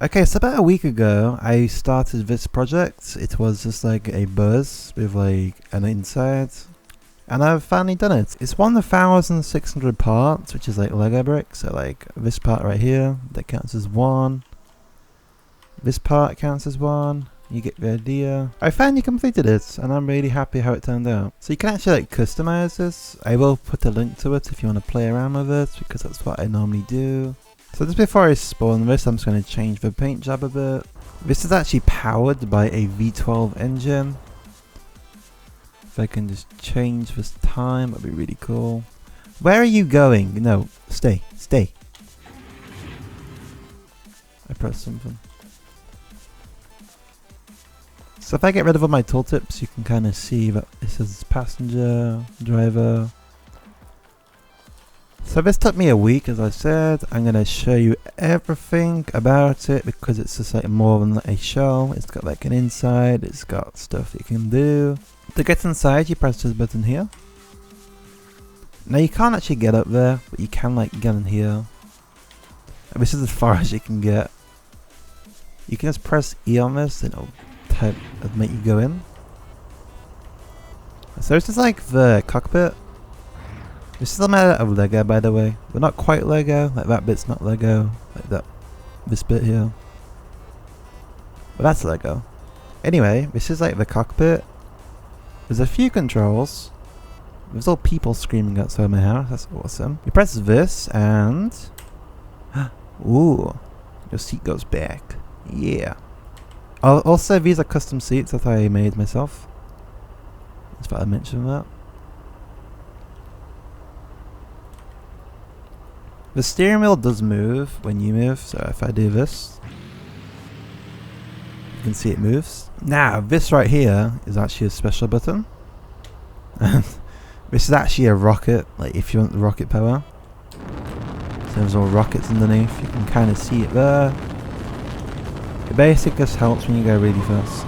Okay, so about a week ago, I started this project. It was just like a buzz with like an inside. And I've finally done it. It's 1,600 parts, which is like Lego bricks. So like this part right here, that counts as 1. This part counts as 1. You get the idea. I finally completed it, and I'm really happy how it turned out. So you can actually like customize this. I will put a link to it if you want to play around with it, because that's what I normally do. So just before I spawn this, I'm just going to change the paint job a bit. This is actually powered by a V12 engine. If I can just change this time, that'd be really cool. Where are you going? No, stay. I pressed something. So if I get rid of all my tooltips, you can kind of see that this is passenger, driver. So this took me a week, as I said. I'm going to show you everything about it because it's just like more than a shell. It's got like an inside, it's got stuff you can do. To get inside, you press this button here. Now you can't actually get up there, but you can like get in here. And this is as far as you can get. You can just press E on this and it'll make you go in. So this is like the cockpit. This is made out of Lego, by the way. But not quite Lego. Like that bit's not Lego. Like this bit here. But that's Lego. Anyway, this is like the cockpit. There's a few controls. There's all people screaming outside my house. That's awesome. You press this and... ooh. Your seat goes back. Yeah. Also, these are custom seats that I made myself. Just thought I'd mention that. The steering wheel does move when you move, so if I do this, you can see it moves. Now, this right here is actually a special button. And this is actually a rocket, like if you want the rocket power. So there's all rockets underneath, you can kind of see it there. It basically just helps when you go really fast.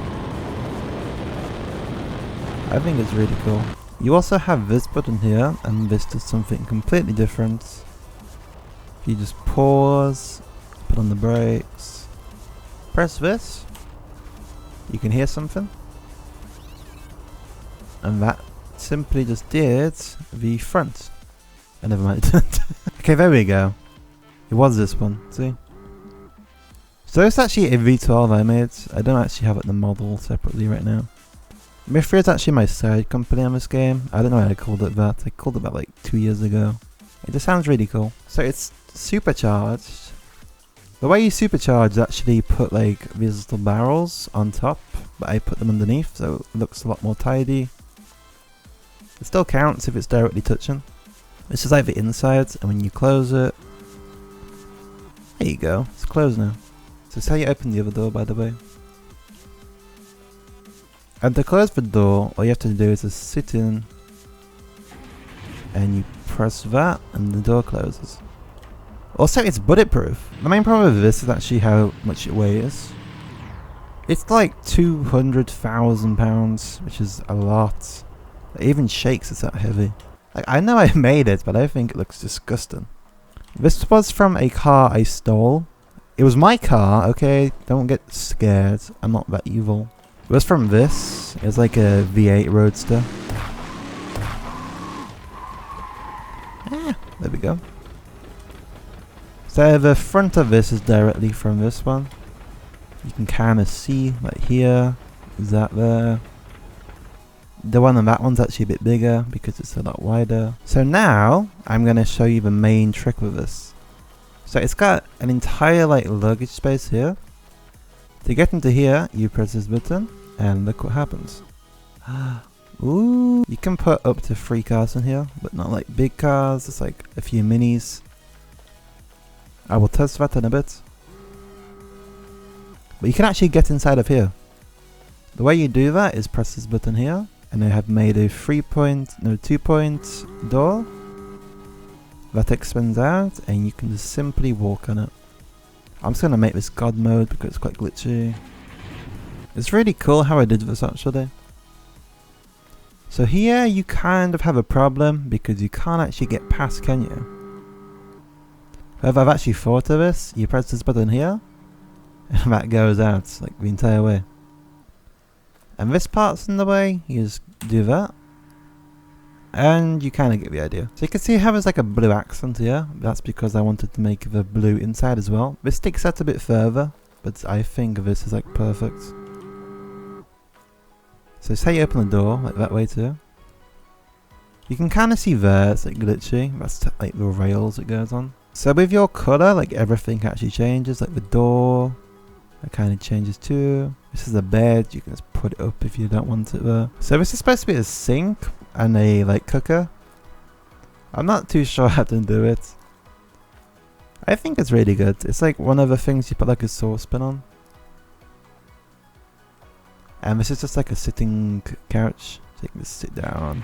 I think it's really cool. You also have this button here, and this does something completely different. You just pause, put on the brakes, press this, you can hear something, and that simply just did the front. Oh, never mind. Okay, there we go. It was this one, see? So it's actually a V12 I made. I don't actually have it in the model separately right now. Mifra is actually my side company on this game. I don't know why I called it that. I called it that like 2 years ago. It just sounds really cool. So it's supercharged. The way you supercharge is actually put like these little barrels on top, but I put them underneath so it looks a lot more tidy. It still counts if it's directly touching. This is like the inside, and when you close it, there you go, it's closed now. So it's how you open the other door, by the way. And to close the door, all you have to do is just sit in and you press that and the door closes. Also, it's bulletproof. The main problem with this is actually how much it weighs. It's like 200,000 pounds, which is a lot. It even shakes, it's that heavy. Like, I know I made it, but I think it looks disgusting. This was from a car I stole. It was my car, okay? Don't get scared. I'm not that evil. It was from this. It was like a V8 Roadster. There we go. So the front of this is directly from this one. You can kind of see like here, is that there. The one on that one's actually a bit bigger because it's a lot wider. So now I'm going to show you the main trick with this. So it's got an entire like luggage space here. To get into here, you press this button and look what happens. Ooh, you can put up to 3 cars in here, but not like big cars, it's like a few minis. I will test that in a bit. But you can actually get inside of here. The way you do that is press this button here, and I have made a 2-point door that expands out, and you can just simply walk on it. I'm just going to make this God mode because it's quite glitchy. It's really cool how I did this actually. So here you kind of have a problem because you can't actually get past, can you? However, I've actually thought of this. You press this button here, and that goes out like the entire way. And this part's in the way, you just do that. And you kind of get the idea. So you can see how there's like a blue accent here. That's because I wanted to make the blue inside as well. This sticks out a bit further, but I think this is like perfect. So say you open the door like that way too. You can kind of see there, it's like glitchy. That's like the rails it goes on. So with your colour, like everything actually changes. Like the door, it kind of changes too. This is a bed, you can just put it up if you don't want it there. So this is supposed to be a sink and a like cooker. I'm not too sure how to do it. I think it's really good. It's like one of the things you put like a saucepan on. And this is just like a sitting couch, so you can just sit down.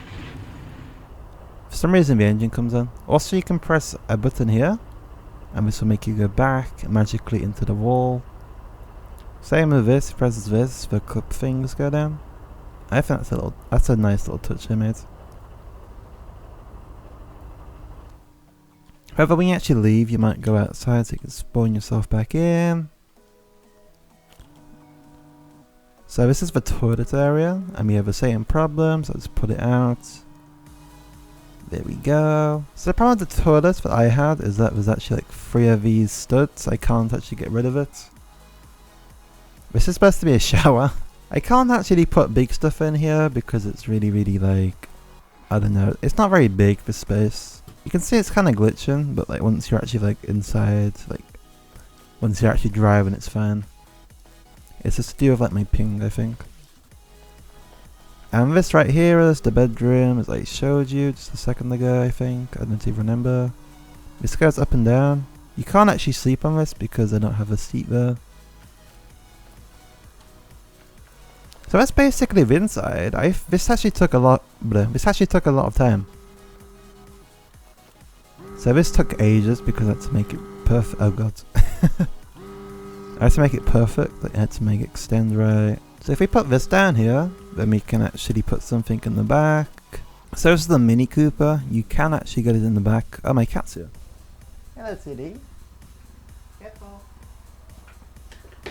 For some reason the engine comes on. Also you can press a button here, and this will make you go back magically into the wall. Same with this, presses this, the cup things go down. I think that's a nice little touch I made. However, when you actually leave, you might go outside so you can spawn yourself back in. So this is the toilet area, and we have the same problems. Let's put it out. There we go. So the problem with the toilet that I had is that there's actually like 3 of these studs. I can't actually get rid of it. This is supposed to be a shower. I can't actually put big stuff in here because it's really like, I don't know, it's not very big for space. You can see it's kind of glitching, but like once you're actually like inside, like once you're actually driving, it's fine. It's just to do with like my ping, I think. And this right here is the bedroom, as I showed you just a second ago, I think. I don't even remember. This goes up and down. You can't actually sleep on this because I don't have a seat there. So that's basically the inside. This actually took a lot of time. So this took ages because I had to make it perfect. Oh god. I had to make it perfect. Like I had to make it extend right. So if we put this down here, then we can actually put something in the back. So this is the Mini Cooper. You can actually get it in the back. Oh, my cat's here. Hello, Tiddy. Careful.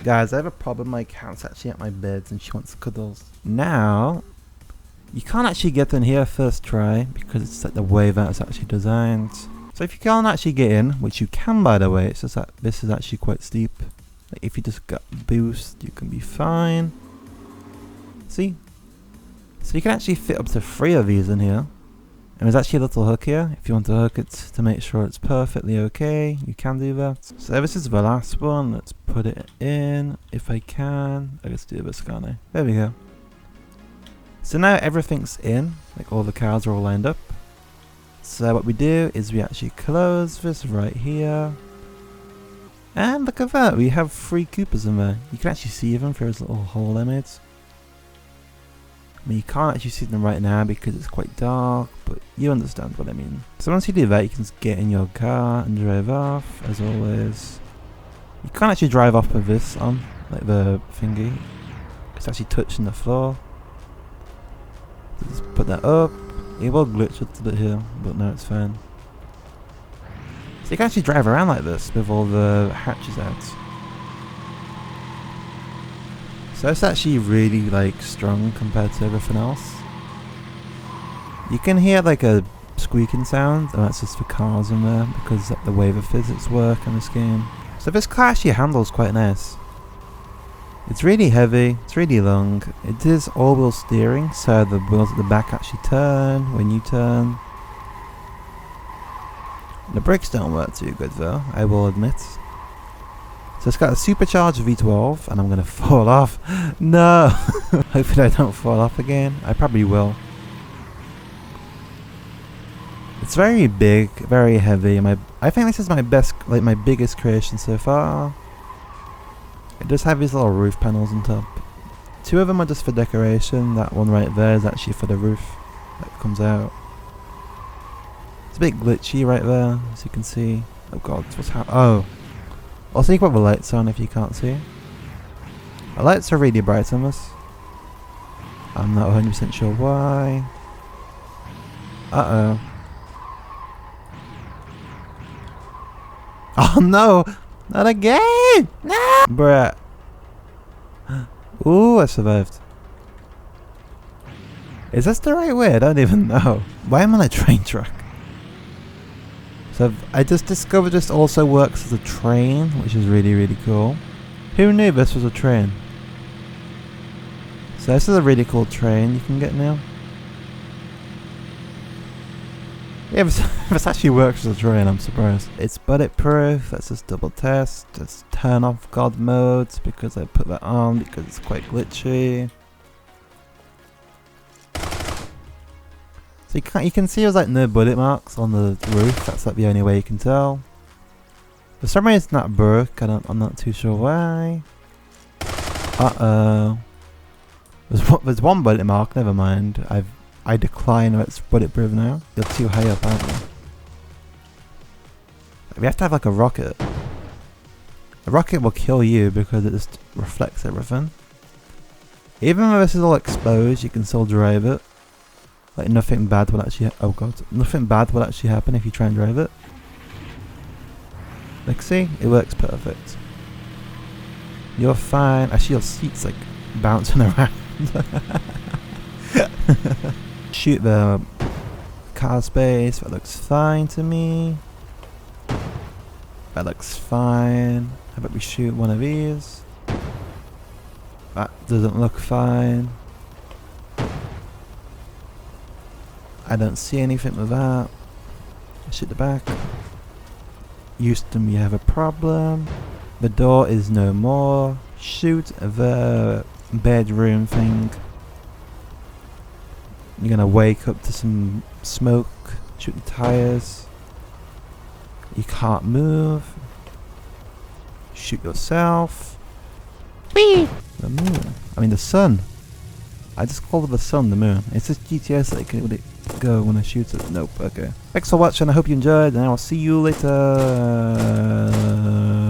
Guys, I have a problem. My cat's actually at my bed and she wants cuddles. Now, you can't actually get in here first try because it's like the way that it's actually designed. So if you can't actually get in, which you can by the way, it's just that this is actually quite steep. Like if you just got boost, you can be fine. See? So you can actually fit up to 3 of these in here. And there's actually a little hook here. If you want to hook it to make sure it's perfectly okay, you can do that. So this is the last one. Let's put it in if I can. Let's do this, can't I? There we go. So now everything's in. Like all the cars are all lined up. So what we do is we actually close this right here. And look at that. We have 3 Coopers in there. You can actually see them through this little hole I made. I mean, you can't actually see them right now because it's quite dark, but you understand what I mean. So once you do that, you can just get in your car and drive off, as always. You can't actually drive off with this on, like the thingy. It's actually touching the floor. So just put that up. It will glitch a little bit here, but no, it's fine. So you can actually drive around like this with all the hatches out. So it's actually really like strong compared to everything else. You can hear like a squeaking sound, and that's just the cars in there because that's the way the physics work in this game. So this car actually handles quite nice. It's really heavy, it's really long. It is all-wheel steering, so the wheels at the back actually turn when you turn. The brakes don't work too good though, I will admit. So it's got a supercharged V12, and I'm going to fall off. No! Hopefully I don't fall off again. I probably will. It's very big, very heavy. I think this is my best, like my biggest creation so far. It does have these little roof panels on top. 2 of them are just for decoration. That one right there is actually for the roof that comes out. It's a bit glitchy right there, as you can see. Oh god, what's happening? Oh. Also, you can put the lights on if you can't see. The lights are really bright on this. I'm not 100% sure why. Uh-oh. Oh no! Not again! No! Bruh. Ooh, I survived. Is this the right way? I don't even know. Why am I on a train track? So I just discovered this also works as a train, which is really, really cool. Who knew this was a train? So this is a really cool train you can get now. Yeah, this actually works as a train, I'm surprised. It's bulletproof, let's just double test. Let's turn off God modes because I put that on because it's quite glitchy. So you can see there's like no bullet marks on the roof, that's like the only way you can tell. For some reason it's not broke, I'm not too sure why. Uh-oh. There's one bullet mark, never mind. I decline it's bulletproof now. You're too high up, aren't you? We have to have like a rocket. A rocket will kill you because it just reflects everything. Even though this is all exposed, you can still drive it. Like nothing bad will actually oh god. Nothing bad will actually happen if you try and drive it. Like see? It works perfect. You're fine. Actually your seat's like bouncing around. Shoot the car space, that looks fine to me. That looks fine. How about we shoot one of these? That doesn't look fine. I don't see anything with that. Shoot the back. Houston, we have a problem. The door is no more. Shoot the bedroom thing. You're gonna wake up to some smoke. Shoot the tires. You can't move. Shoot yourself. Whee! The moon. I mean the sun. I just called it the sun, the moon. It's just GTS like would it go when I shoot it? Nope, okay. Thanks for watching, I hope you enjoyed and I will see you later.